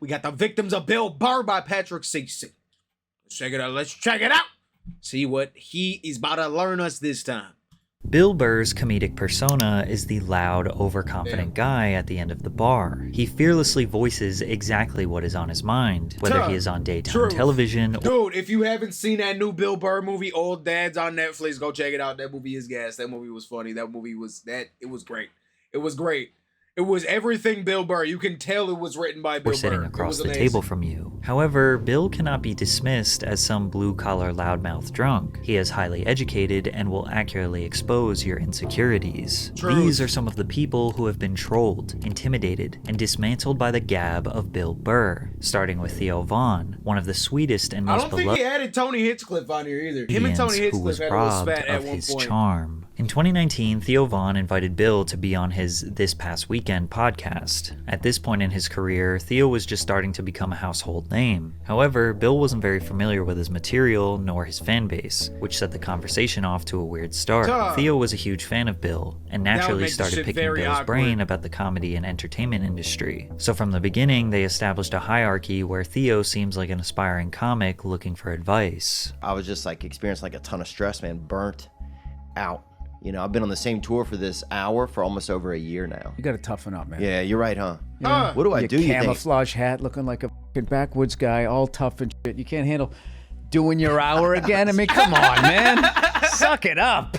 We got The Victims of Bill Burr by Patrick Cece. Let's check it out. Let's check it out. See what he is about to learn us this time. Bill Burr's comedic persona is the loud, overconfident guy at the end of the bar. He fearlessly voices exactly what is on his mind, whether he is on daytime television. Dude, if you haven't seen that new Bill Burr movie, Old Dads, on Netflix, go check it out. That movie is gas. That movie was funny. It was great. It was great. It was everything Bill Burr. You can tell it was written by Bill Burr. We're sitting across the table from you. However, Bill cannot be dismissed as some blue-collar loudmouth drunk. He is highly educated and will accurately expose your insecurities. These are some of the people who have been trolled, intimidated, and dismantled by the gab of Bill Burr, starting with Theo Von, one of the sweetest and most beloved. I don't think he added Tony Hinchcliffe on here either. Him and Tony Hinchcliffe had a little spat at one point. Charm. In 2019, Theo Von invited Bill to be on his This Past Weekend podcast. At this point in his career, Theo was just starting to become a household name. However, Bill wasn't very familiar with his material nor his fan base, which set the conversation off to a weird start. Theo was a huge fan of Bill, and naturally started picking Bill's brain about the comedy and entertainment industry. So from the beginning, they established a hierarchy where Theo seems like an aspiring comic looking for advice. I was just like experiencing like a ton of stress, man, burnt out. You know, I've been on the same tour for this hour for almost over a year now. You got to toughen up, man. Yeah, you're right, huh? What do I do, you think? Camouflage hat, looking like a fucking backwoods guy, all tough and shit. You can't handle doing your hour again? I mean, come on, man. Suck it up.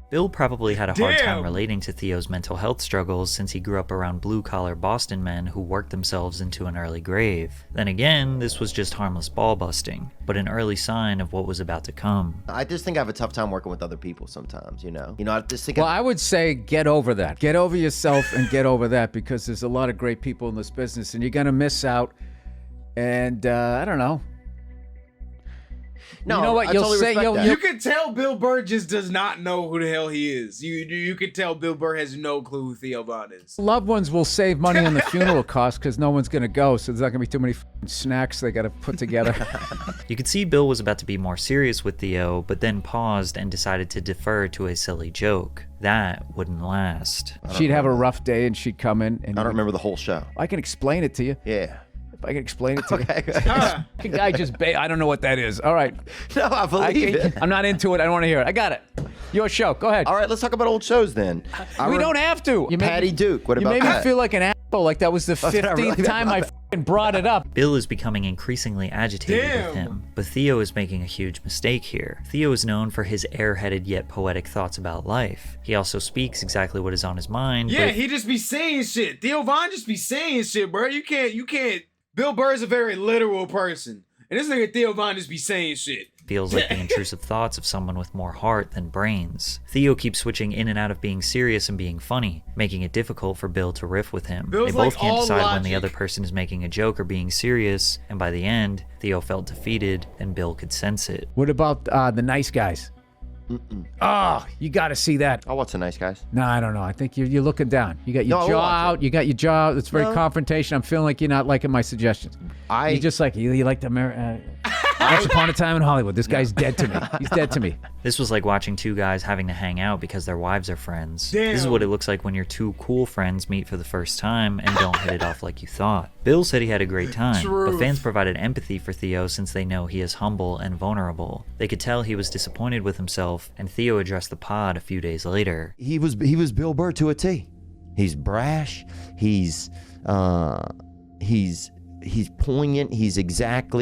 Bill probably had a hard time relating to Theo's mental health struggles since he grew up around blue-collar Boston men who worked themselves into an early grave. Then again, this was just harmless ball-busting, but an early sign of what was about to come. I just think I have a tough time working with other people sometimes, you know? I just think I would say get over that. Get over yourself and get over that, because there's a lot of great people in this business and you're going to miss out. And I don't know. No, you know what? You can tell Bill Burr just does not know who the hell he is. You can tell Bill Burr has no clue who Theo Von is. Loved ones will save money on the funeral costs because no one's going to go, so there's not going to be too many snacks they got to put together. You could see Bill was about to be more serious with Theo, but then paused and decided to defer to a silly joke. That wouldn't last. She'd have a rough day and she'd come in. And I don't remember the whole show. I can explain it to you. Yeah. I can explain it to you. Guy just I don't know what that is. All right. No, I believe it. I'm not into it. I don't want to hear it. I got it. Your show. Go ahead. All right, let's talk about old shows then. We don't have to. Patty Duke. What about that? You made me feel like an asshole. Like that was the 15th time I brought it up. Bill is becoming increasingly agitated with him, but Theo is making a huge mistake here. Theo is known for his airheaded yet poetic thoughts about life. He also speaks exactly what is on his mind. Yeah, he just be saying shit. Theo Von just be saying shit, bro. You can't. Bill Burr is a very literal person. And this nigga Theo Von just be saying shit. Feels like the intrusive thoughts of someone with more heart than brains. Theo keeps switching in and out of being serious and being funny, making it difficult for Bill to riff with him. They both can't decide when the other person is making a joke or being serious, and by the end, Theo felt defeated and Bill could sense it. What about the Nice Guys? Oh, you got to see that. Oh, what's the Nice Guys? No, I don't know. I think you're looking down. You got your jaw out. You got your jaw out. It's very confrontation. I'm feeling like you're not liking my suggestions. You just like you like the Once Upon a Time in Hollywood. This guy's dead to me. He's dead to me. This was like watching two guys having to hang out because their wives are friends. This is what it looks like when your two cool friends meet for the first time and don't hit it off like you thought. Bill said he had a great time, but fans provided empathy for Theo since they know he is humble and vulnerable. They could tell he was disappointed with himself, and Theo addressed the pod a few days later. He was Bill Burr to a T. He's brash. He's poignant. He's exact.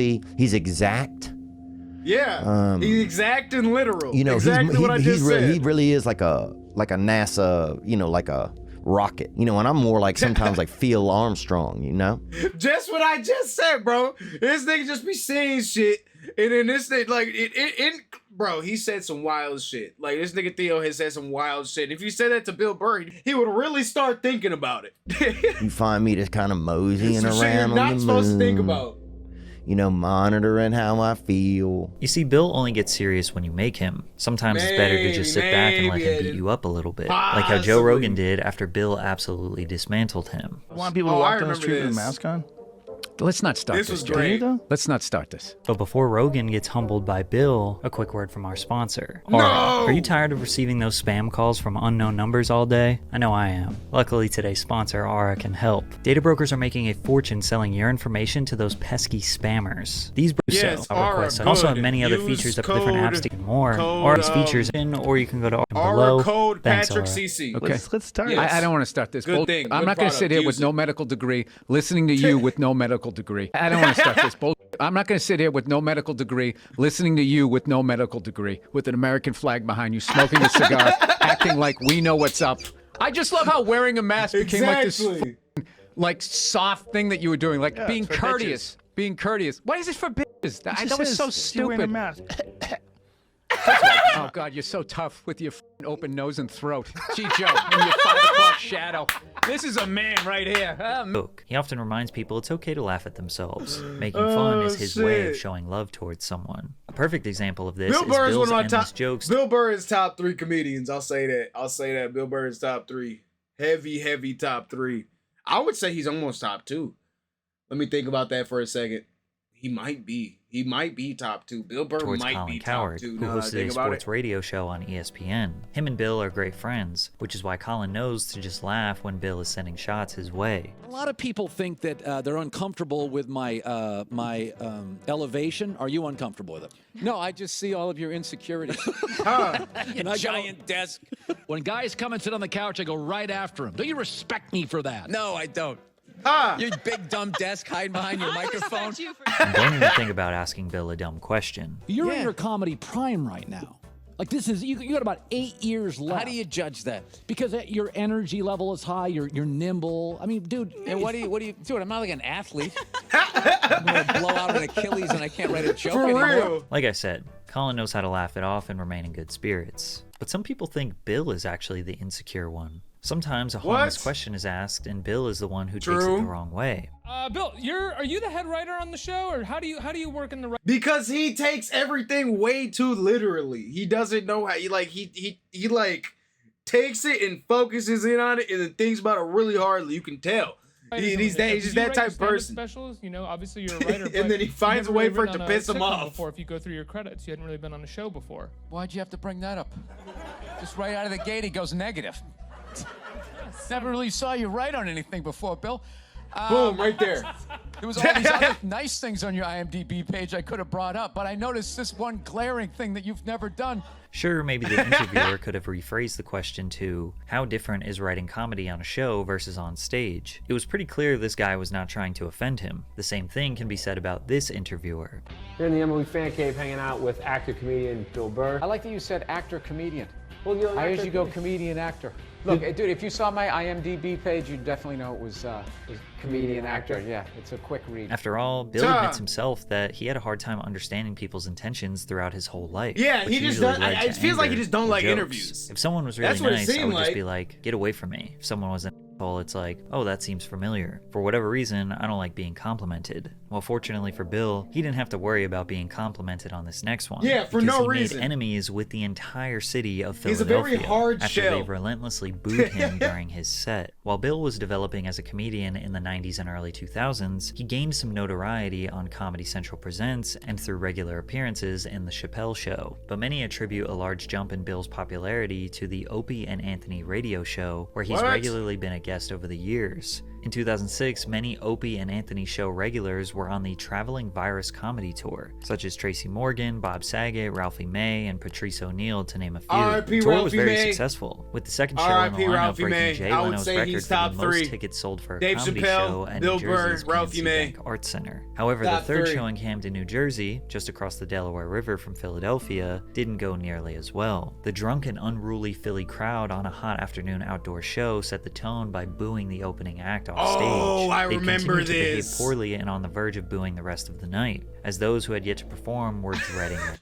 Yeah. He's exact and literal. You know, exactly what I just said. He really is like a NASA, like a rocket. And I'm more like sometimes like Phil Armstrong, Just what I just said, bro. This nigga just be saying shit. And then this thing, like, bro, he said some wild shit. Like, this nigga Theo has said some wild shit. If you said that to Bill Burr, he would really start thinking about it. You find me just kind of moseying around shit you're not supposed to think about. Monitoring how I feel. You see, Bill only gets serious when you make him. Sometimes it's better to just sit back and let him beat you up a little bit. Like how Joe Rogan did after Bill absolutely dismantled him. Want people to walk down the street with a mask on? Let's not start this. This was great. Let's not start this. But before Rogan gets humbled by Bill, a quick word from our sponsor. No! Are you tired of receiving those spam calls from unknown numbers all day? I know I am. Luckily, today's sponsor, Aura, can help. Data brokers are making a fortune selling your information to those pesky spammers. These Yes, Aura, requests and also have many other Use features of code- different apps to get more. code, Aura's features in, or you can go to Aura Aura below. code Thanks, Patrick Aura. CC. Okay. Let's start. Yes. I don't want to start this. Good thing. I'm Good not going to sit product. here with Use no it. medical degree, listening to you with no medical degree. I don't want to start this. I'm not going to sit here with no medical degree, listening to you with no medical degree, with an American flag behind you, smoking a cigar, acting like we know what's up. I just love how wearing a mask became like this like soft thing that you were doing, like being for courteous. Being courteous. Why is it for bitches? That was so stupid. Oh, God, you're so tough with your open nose and throat. Gee, Joe, in your 5 o'clock shadow. This is a man right here. He often reminds people it's okay to laugh at themselves. Making fun is his way of showing love towards someone. A perfect example of this Bill is Burr is one Bill's of my endless top jokes. Bill Burr is top 3 comedians. I'll say that. Bill Burr is top 3. Heavy top 3. I would say he's almost top 2. Let me think about that for a second. He might be top 2. Bill Burr towards might Colin be top Cowherd, 2. who Now that I hosted a think about sports it. radio show on ESPN. Him and Bill are great friends, which is why Colin knows to just laugh when Bill is sending shots his way. A lot of people think that they're uncomfortable with my elevation. Are you uncomfortable with it? No, I just see all of your insecurities. Giant desk. When guys come and sit on the couch, I go right after them. Don't you respect me for that? No, I don't. Ah, Your big dumb desk hiding behind your microphone. And don't even think about asking Bill a dumb question. You're in your comedy prime right now. Like this is you got about 8 years left. How do you judge that? Because your energy level is high. You're nimble. I mean, dude. And what do you do? I'm not like an athlete. I'm gonna blow out an Achilles and I can't write a joke for anymore. real. Like I said, Colin knows how to laugh it off and remain in good spirits. But some people think Bill is actually the insecure one. Sometimes a harmless question is asked, and Bill is the one who takes it the wrong way. Bill, are you the head writer on the show, or how do you work in the? Because he takes everything way too literally. He doesn't know how. He takes it and focuses in on it and then thinks about it really hardly. You can tell. He's just that type of person. Specials, obviously you're a writer. And then he finds a way for it to piss him off. Before, if you go through your credits, you hadn't really been on a show before. Why'd you have to bring that up? Just right out of the gate, he goes negative. Never really saw you write on anything before, Bill. Boom, right there. There was all these other nice things on your IMDb page I could have brought up, but I noticed this one glaring thing that you've never done. Sure, maybe the interviewer could have rephrased the question to, how different is writing comedy on a show versus on stage? It was pretty clear this guy was not trying to offend him. The same thing can be said about this interviewer. Here in the Emily Fan Cave hanging out with actor-comedian Bill Burr. I like that you said actor-comedian. Well, you're an I actor- usually go comedian-actor. Look, dude, if you saw my IMDb page, you'd definitely know it was comedian-actor. Yeah, it's a quick read. After all, Bill admits himself that he had a hard time understanding people's intentions throughout his whole life. Yeah, which he just usually does. led to It feels like he anger just don't or like jokes. interviews. If someone was really That's what it nice, I seemed would just like. be like, get away from me. If someone was an asshole, it's like, oh, that seems familiar. For whatever reason, I don't like being complimented. Well, fortunately for Bill, he didn't have to worry about being complimented on this next one. Yeah, for because no he reason. made enemies with the entire city of He's a Philadelphia very hard after shell. they relentlessly booed him during his set. While Bill was developing as a comedian in the 90s and early 2000s, he gained some notoriety on Comedy Central Presents and through regular appearances in The Chappelle Show. But many attribute a large jump in Bill's popularity to the Opie and Anthony radio show, where he's regularly been a guest over the years. In 2006, many Opie and Anthony show regulars were on the Traveling Virus Comedy Tour, such as Tracy Morgan, Bob Saget, Ralphie May, and Patrice O'Neal, to name a few. R.I.P. The tour was Ralphie very May. successful, with the second show in R.I.P. the lineup Ralphie breaking May. Jay I would Leno's say record he's for the top most 3. tickets sold for a Dave comedy Chappelle, show at Bill New Burr, Jersey's Ralphie PNC May. Bank Arts Center. However, Top the third 3. show in Camden, New Jersey, just across the Delaware River from Philadelphia, didn't go nearly as well. The drunk and unruly Philly crowd on a hot afternoon outdoor show set the tone by booing the opening act off stage. Oh, I They remember continued to behave this. poorly and on the verge of booing the rest of the night, as those who had yet to perform were dreading it.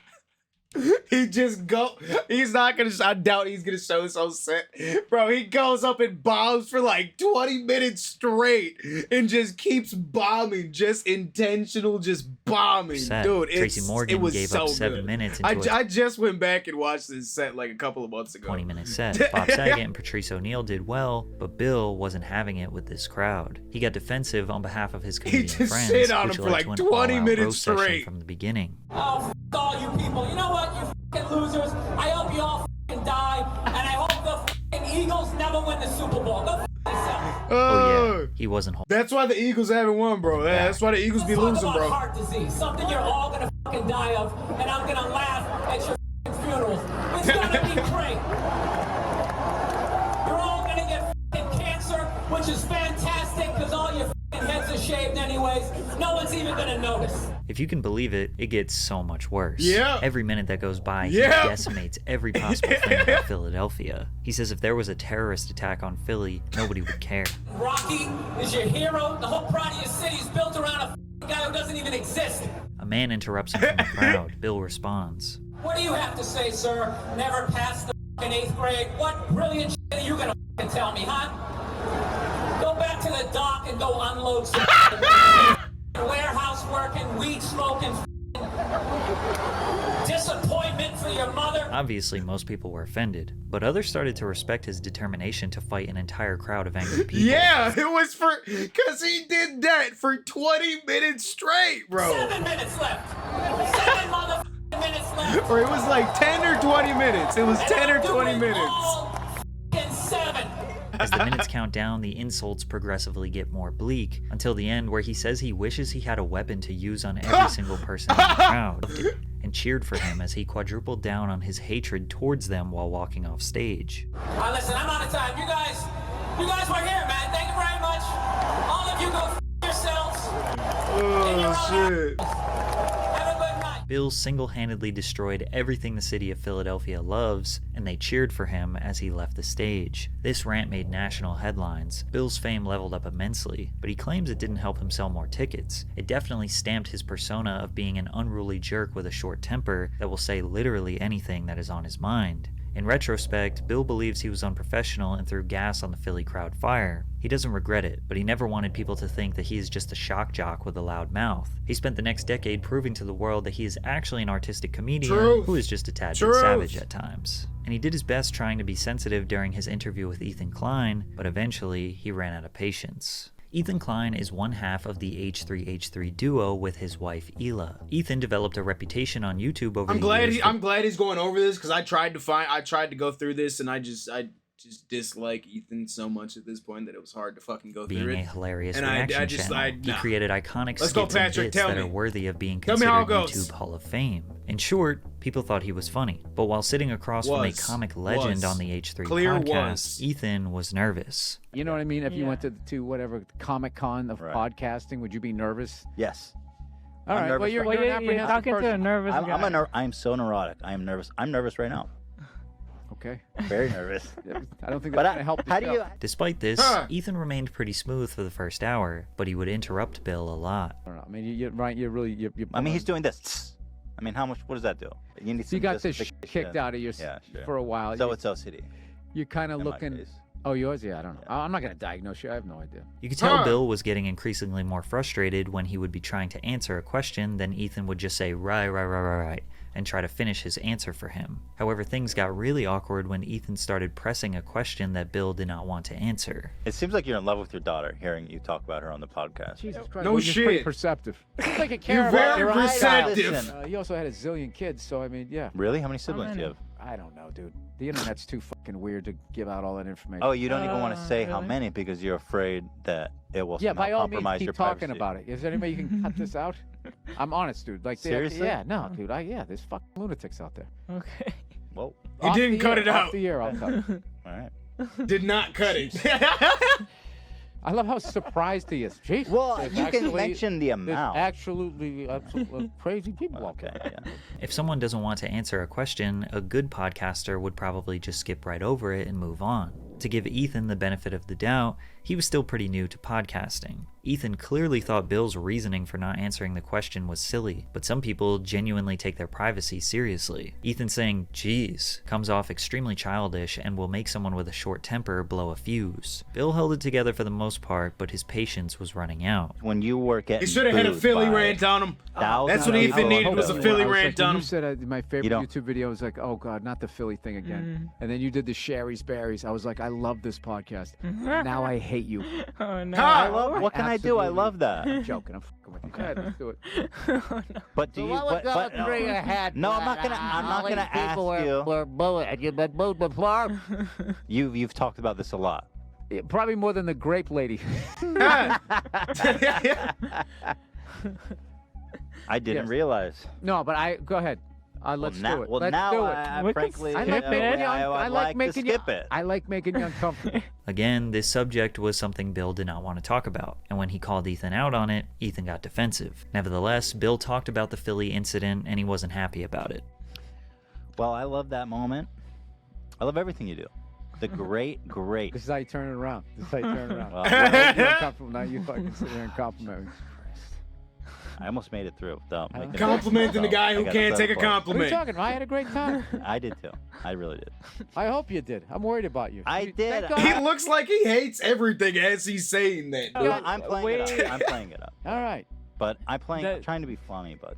He just go. He's not gonna. I doubt he's gonna show this on set, bro. He goes up and bombs for like 20 minutes straight and just keeps bombing, just intentional, just bombing, dude. Tracy Morgan was gave so up 7 good. minutes. I just went back and watched this set like a couple of months ago. 20-minute set. Bob Saget and Patrice O'Neal did well, but Bill wasn't having it with this crowd. He got defensive on behalf of his comedian just friends, shit on which him for led like to an 20 all-out minutes roast session straight. from the beginning. Oh, all you people. You know what, you fucking losers? I hope you all fucking die, and I hope the fucking Eagles never win the Super Bowl. Go yourself. Oh yeah, he wasn't holding. That's why the Eagles haven't won, bro. That's why the Eagles be Let's losing, talk about bro. heart disease, something you're all gonna fucking die of, and I'm gonna laugh at your fucking funerals. It's gonna be great. You're all gonna get fucking cancer, which is fantastic, because all your fucking heads are shaved anyways. No one's even gonna notice. If you can believe it, it gets so much worse. Yeah. Every minute that goes by, he Yeah. decimates every possible thing about Philadelphia. He says if there was a terrorist attack on Philly, nobody would care. Rocky is your hero. The whole pride of your city is built around a guy who doesn't even exist. A man interrupts him from the crowd. Bill responds. What do you have to say, sir? Never passed the fucking 8th grade. What brilliant shit are you gonna fucking tell me, huh? Go back to the dock and go unload some warehouse working, weed smoking, disappointment for your mother. Obviously, most people were offended, but others started to respect his determination to fight an entire crowd of angry people. Yeah, it was because he did that for 20 minutes straight, bro. 7 minutes left. 7 motherfucking minutes left. Or it was like 10 or 20 minutes. It was 10 or 20 minutes. All fucking 7. As the minutes count down, the insults progressively get more bleak, until the end where he says he wishes he had a weapon to use on every single person in the crowd, and cheered for him as he quadrupled down on his hatred towards them while walking off stage. Listen, I'm out of time. You guys were here, man. Thank you very much. All of you go yourselves. Oh, shit. Have a good night. Bill single-handedly destroyed everything the city of Philadelphia loves, and they cheered for him as he left the stage. This rant made national headlines. Bill's fame leveled up immensely, but he claims it didn't help him sell more tickets. It definitely stamped his persona of being an unruly jerk with a short temper that will say literally anything that is on his mind. In retrospect, Bill believes he was unprofessional and threw gas on the Philly crowd fire. He doesn't regret it, but he never wanted people to think that he is just a shock jock with a loud mouth. He spent the next decade proving to the world that he is actually an artistic comedian who is just a tad bit savage at times. And he did his best trying to be sensitive during his interview with Ethan Klein, but eventually he ran out of patience. Ethan Klein is one half of the H3H3 duo with his wife Hila. Ethan developed a reputation on YouTube over the years. I'm glad he's going over this because I tried to go through this and I just dislike Ethan so much at this point that it was hard to fucking go through it. Being a hilarious and reaction channel, he created iconic skits and bits that are worthy of being considered YouTube Hall of Fame. In short, people thought he was funny, but while sitting across from a comic legend on the H3 podcast, Ethan was nervous. You know what I mean? If you went to whatever Comic-Con of podcasting, would you be nervous? Yes. All right. Well, you're an apprehensive talking person. to a nervous guy. I'm so neurotic. I am nervous. I'm nervous right now. Okay. Very nervous. I don't think that's going to help. How do you? Despite this, Ethan remained pretty smooth for the first hour, but he would interrupt Bill a lot. I don't know. I mean, you're right. You're really. I mean, he's doing this. I mean, how much? What does that do? You need. You got this kicked out of you for a while. So it's OCD. You're kind of looking. Oh, yours? Yeah, I don't know. Yeah. I'm not going to diagnose you. I have no idea. You could tell Bill was getting increasingly more frustrated when he would be trying to answer a question, then Ethan would just say, right, and try to finish his answer for him. However, things got really awkward when Ethan started pressing a question that Bill did not want to answer. It seems like you're in love with your daughter, hearing you talk about her on the podcast. Jesus Christ. No shit. You're pretty perceptive. It's like a You're very perceptive. You also had a zillion kids, so I mean, yeah. Really? How many siblings do you have? I don't know, dude. The internet's too fucking weird to give out all that information. Oh, you don't even want to say how many because you're afraid that it will by all means, compromise keep your talking privacy. about it. Is there any way you can cut this out? I'm honest, dude. Like, seriously? Yeah, no, dude. There's fucking lunatics out there. Okay. Whoa. He didn't cut it out. Off the air, I'll cut it. All right. Did not cut it. I love how surprised he is. Jeez. Well, you can mention the amount. Absolutely crazy people out there. Yeah. If someone doesn't want to answer a question, a good podcaster would probably just skip right over it and move on. To give Ethan the benefit of the doubt, He was still pretty new to podcasting. Ethan clearly thought Bill's reasoning for not answering the question was silly, but some people genuinely take their privacy seriously. Ethan saying, "geez," comes off extremely childish and will make someone with a short temper blow a fuse. Bill held it together for the most part, but his patience was running out. When you were getting He should have had a Philly rant on him. That's what Ethan needed, was a Philly rant on him. You said my favorite YouTube video was like, oh God, not the Philly thing again. And then you did the Sherry's Berries. I was like, I love this podcast. Now I hate you. Oh no. What can I do? I love that. I'm joking. I'm fucking with you. Go ahead, let's do it. But do you? But no, I'm not gonna ask you. You've been moved before. You've talked about this a lot. Yeah, probably more than the grape lady. I didn't realize. No, but go ahead. Let's do it. Well, let's now do it. I frankly, I like making you. skip it. I like making you uncomfortable. Again, this subject was something Bill did not want to talk about, and when he called Ethan out on it, Ethan got defensive. Nevertheless, Bill talked about the Philly incident, and he wasn't happy about it. Well, I love that moment. I love everything you do. The great. This is how you turn it around. This is how you turn it around. Well, You're uncomfortable now. You fucking sit there and compliment me. I almost made it through. Dumb. Complimenting the guy who can't take a What are you compliment. talking about? I had a great time. I did too. I really did. I hope you did. I'm worried about you. I did. He looks like he hates everything as he's saying that. I'm playing it up. I'm playing it up. All right. But I'm trying to be funny, but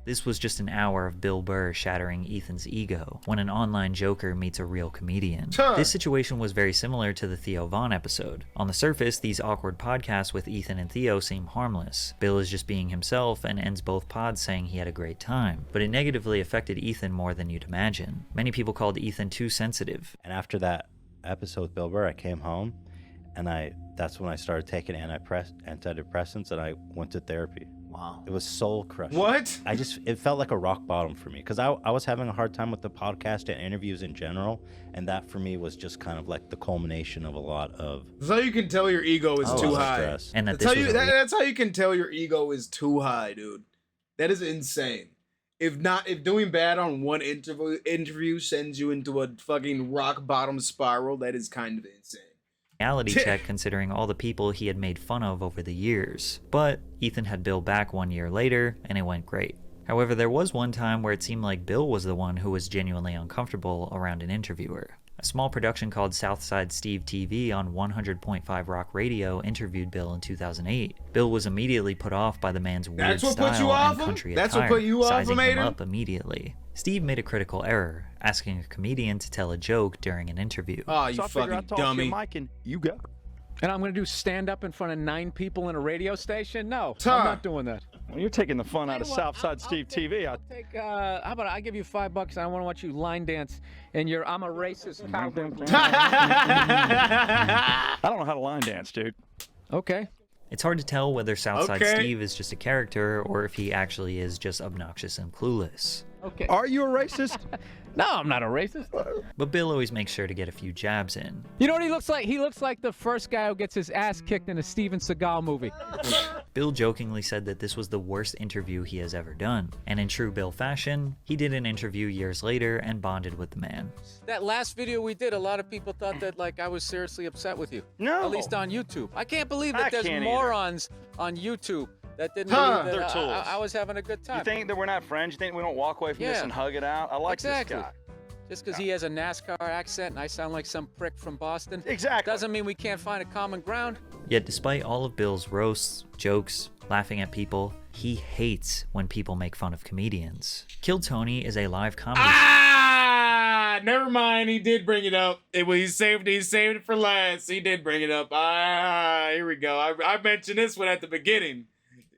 This was just an hour of Bill Burr shattering Ethan's ego when an online joker meets a real comedian. This situation was very similar to the Theo Von episode. On the surface, these awkward podcasts with Ethan and Theo seem harmless. Bill is just being himself and ends both pods saying he had a great time. But it negatively affected Ethan more than you'd imagine. Many people called Ethan too sensitive. And after that episode with Bill Burr, I came home and that's when I started taking antidepressants and I went to therapy. Wow. It was soul crushing. What? It felt like a rock bottom for me because I was having a hard time with the podcast and interviews in general, and that for me was just kind of like the culmination of a lot of. That's how you can tell your ego is too high. Stress. And that's how you can tell your ego is too high, dude. That is insane. If doing bad on one interview sends you into a fucking rock bottom spiral, that is kind of insane. Reality check considering all the people he had made fun of over the years. But Ethan had Bill back 1 year later, and it went great. However, there was one time where it seemed like Bill was the one who was genuinely uncomfortable around an interviewer. A small production called Southside Steve TV on 100.5 Rock Radio interviewed Bill in 2008. Bill was immediately put off by the man's weird style and country attire, sizing him up immediately. Steve made a critical error, asking a comedian to tell a joke during an interview. Oh, you fucking dummy. And you go. And I'm going to do stand-up in front of 9 people in a radio station? No, I'm not doing that. Well, you're taking the fun out of Southside Steve TV. I'll take, how about I give you $5 and I want to watch you line dance in your I'm a racist Cowherd. I don't know how to line dance, dude. Okay. It's hard to tell whether Southside Steve is just a character or if he actually is just obnoxious and clueless. Okay. Are you a racist? No, I'm not a racist. But Bill always makes sure to get a few jabs in. You know what he looks like? He looks like the first guy who gets his ass kicked in a Steven Seagal movie. Bill jokingly said that this was the worst interview he has ever done. And in true Bill fashion, he did an interview years later and bonded with the man. That last video we did, a lot of people thought that like I was seriously upset with you. No. At least on YouTube. I can't believe that there's morons on YouTube that didn't They're believe that tools. I was having a good time. You think that we're not friends? You think we don't walk away from this and hug it out? I like this guy. Just because he has a NASCAR accent and I sound like some prick from Boston. Exactly. Doesn't mean we can't find a common ground. Yet despite all of Bill's roasts, jokes, laughing at people, he hates when people make fun of comedians. Kill Tony is a live comedy never mind. He did bring it up. He saved it for last. He did bring it up. Here we go. I mentioned this one at the beginning.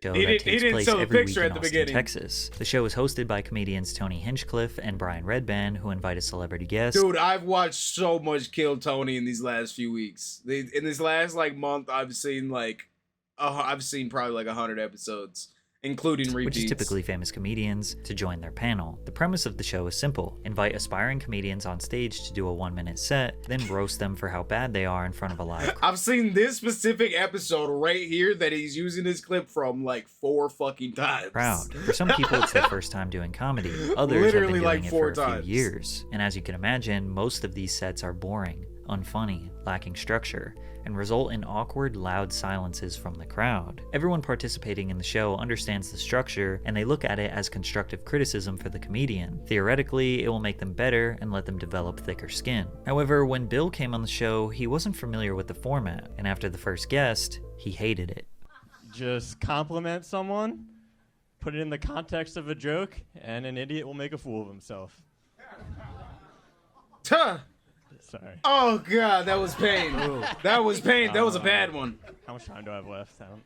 Show he that takes didn't place show the every picture week in at the Austin, beginning. Texas. The show is hosted by comedians Tony Hinchcliffe and Brian Redband, who invited celebrity guests. Dude, I've watched so much Kill Tony in these last few weeks. In this last month, I've seen probably like 100 episodes, including repeats. Which is typically famous comedians, to join their panel. The premise of the show is simple. Invite aspiring comedians on stage to do a 1-minute set, then roast them for how bad they are in front of a live crowd. I've seen this specific episode right here that he's using this clip from like 4 fucking times. For some people, it's their first time doing comedy. Others Literally have been doing like it 4 for a times. few years. And as you can imagine, most of these sets are boring. unfunny, lacking structure, and result in awkward, loud silences from the crowd. Everyone participating in the show understands the structure, and they look at it as constructive criticism for the comedian. Theoretically, it will make them better and let them develop thicker skin. However, when Bill came on the show, he wasn't familiar with the format, and after the first guest, he hated it. Just compliment someone, put it in the context of a joke, and an idiot will make a fool of himself. Huh. Sorry. Oh god, that was pain. That was pain. That was a bad one. How much time do I have left? I don't...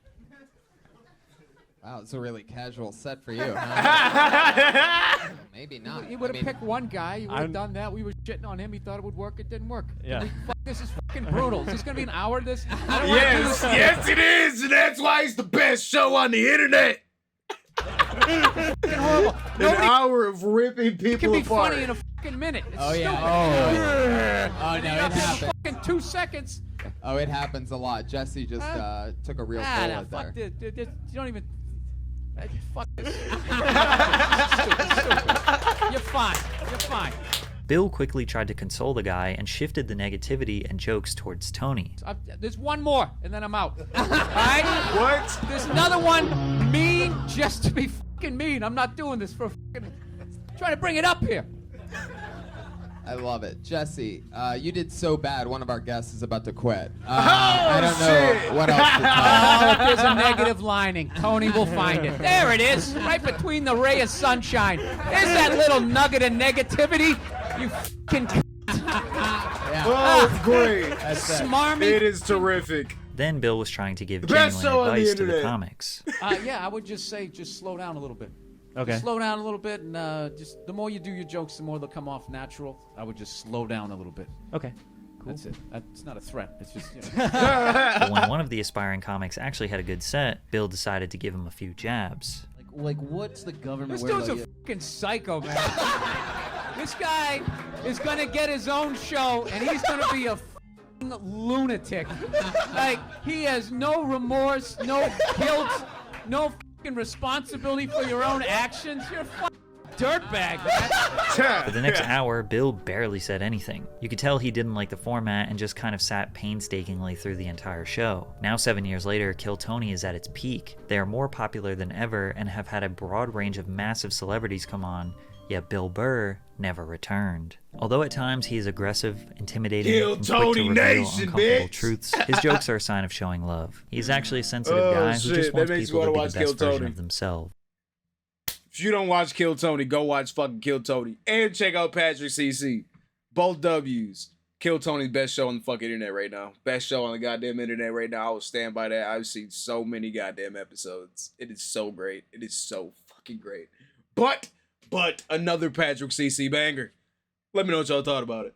Wow, it's a really casual set for you. Huh? Maybe not. You would have picked one guy. You would have done that. We were shitting on him. He thought it would work. It didn't work. Yeah. This is fucking brutal. Is this gonna be an hour? This? Yes, it is, and that's why it's the best show on the internet. Horrible. An hour of ripping people It can be apart. funny in a fucking minute. It's Oh, yeah. stupid. Oh, no, it happens. Fucking 2 seconds. Oh, it happens a lot. Jesse just took a real bullet there. Fuck this. You don't even. Fuck this. You're fine. You're fine. Bill quickly tried to console the guy and shifted the negativity and jokes towards Tony. There's one more, and then I'm out. All right? What? There's another one, mean, just to be fucking mean. I'm not doing this for fucking... Trying to bring it up here. I love it. Jesse, you did so bad, one of our guests is about to quit. Oh, I don't know what else to tell Oh, if there's a negative lining, Tony will find it. There it is, right between the ray of sunshine. There's that little nugget of negativity. You fucking... Oh, great. Smarmy. It is terrific. Then Bill was trying to give The best genuine show on the advice to the internet. comics. Yeah, I would just say, just slow down a little bit. Okay. Just slow down a little bit, and just the more you do your jokes, the more they'll come off natural. I would just slow down a little bit. Okay. Cool. That's it. It's not a threat. It's just, But when one of the aspiring comics actually had a good set, Bill decided to give him a few jabs. Like what's the government? This worried dude's a about fucking psycho, man. This guy is gonna get his own show, and he's gonna be a fucking lunatic. Like, he has no remorse, no guilt, no fucking responsibility for your own actions. You're a fucking dirtbag, man. For the next hour, Bill barely said anything. You could tell he didn't like the format and just kind of sat painstakingly through the entire show. Now 7 years later, Kill Tony is at its peak. They are more popular than ever and have had a broad range of massive celebrities come on, yet Bill Burr never returned. Although at times he is aggressive, intimidating, Kill and quick Tony to reveal Nation, uncomfortable bitch. truths, his jokes are a sign of showing love. He's actually a sensitive guy who shit, just that wants makes people you to wanna be watch the best Kill version Tony. of themselves. If you don't watch Kill Tony, go watch fucking Kill Tony. And check out Patrick CC. Both W's. Kill Tony's best show on the fucking internet right now. Best show on the goddamn internet right now. I will stand by that. I've seen so many goddamn episodes. It is so great. It is so fucking great. But another Patrick CC banger. Let me know what y'all thought about it.